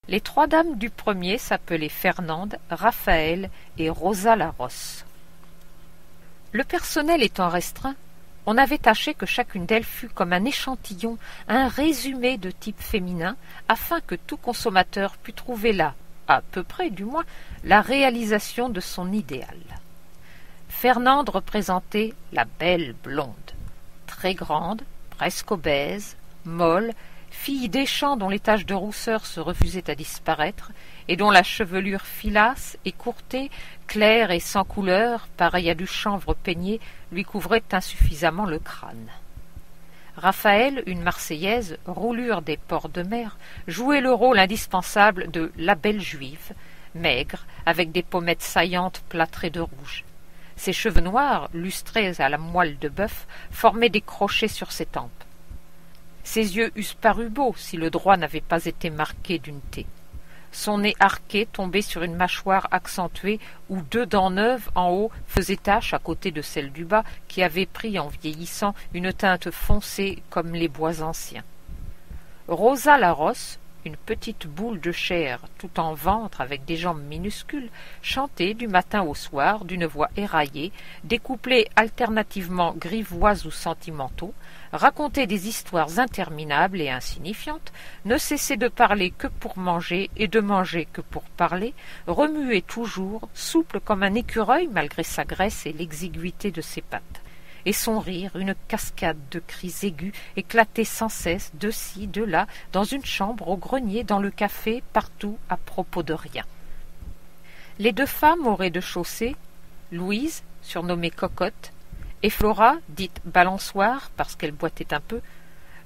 Les trois dames du premier s'appelaient Fernande, Raphaël et Rosa Larosse. Le personnel étant restreint, on avait tâché que chacune d'elles fût comme un échantillon, un résumé de type féminin, afin que tout consommateur pût trouver là, à peu près du moins, la réalisation de son idéal. Fernande représentait la belle blonde, très grande, presque obèse, molle, fille des champs dont les taches de rousseur se refusaient à disparaître, et dont la chevelure filasse, écourtée, claire et sans couleur, pareille à du chanvre peigné, lui couvrait insuffisamment le crâne. Raphaël, une Marseillaise, roulure des ports de mer, jouait le rôle indispensable de la belle juive, maigre, avec des pommettes saillantes plâtrées de rouge. Ses cheveux noirs, lustrés à la moelle de bœuf, formaient des crochets sur ses tempes. Ses yeux eussent paru beaux si le droit n'avait pas été marqué d'une taie. Son nez arqué tombait sur une mâchoire accentuée où deux dents neuves en haut faisaient tache à côté de celles du bas qui avaient pris en vieillissant une teinte foncée comme les bois anciens. Rosa Larosse, une petite boule de chair tout en ventre avec des jambes minuscules, chantait du matin au soir d'une voix éraillée, des couplets alternativement grivois ou sentimentaux, racontait des histoires interminables et insignifiantes, ne cessait de parler que pour manger et de manger que pour parler, remuait toujours, souple comme un écureuil malgré sa graisse et l'exiguïté de ses pattes. Et son rire, une cascade de cris aigus, éclatait sans cesse, de ci, de là, dans une chambre, au grenier, dans le café, partout, à propos de rien. Les deux femmes au rez-de-chaussée, Louise, surnommée Cocotte, et Flora, dite Balançoire, parce qu'elle boitait un peu,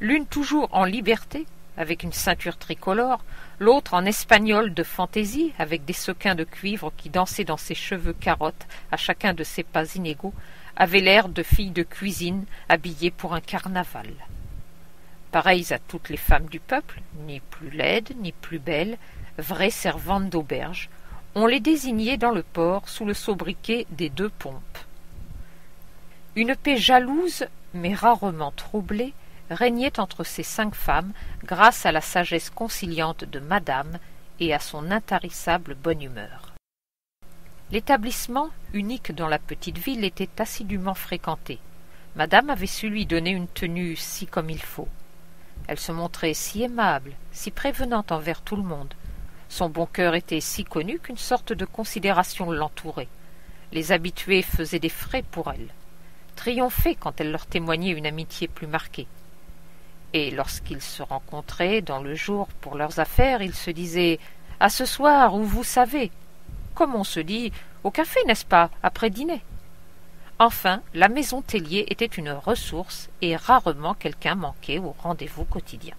l'une toujours en liberté, avec une ceinture tricolore, l'autre en espagnole de fantaisie, avec des sequins de cuivre qui dansaient dans ses cheveux carottes à chacun de ses pas inégaux, avait l'air de filles de cuisine habillées pour un carnaval. Pareilles à toutes les femmes du peuple, ni plus laides, ni plus belles, vraies servantes d'auberge, on les désignait dans le port sous le sobriquet des deux pompes. Une paix jalouse, mais rarement troublée, régnait entre ces 5 femmes grâce à la sagesse conciliante de madame et à son intarissable bonne humeur. L'établissement, unique dans la petite ville, était assidûment fréquenté. Madame avait su lui donner une tenue si comme il faut. Elle se montrait si aimable, si prévenante envers tout le monde. Son bon cœur était si connu qu'une sorte de considération l'entourait. Les habitués faisaient des frais pour elle, triomphaient quand elle leur témoignait une amitié plus marquée. Et lorsqu'ils se rencontraient dans le jour pour leurs affaires, ils se disaient « À ce soir, où vous savez ?» comme on se dit « au café, n'est-ce pas, après dîner ?» Enfin, la maison Tellier était une ressource et rarement quelqu'un manquait au rendez-vous quotidien.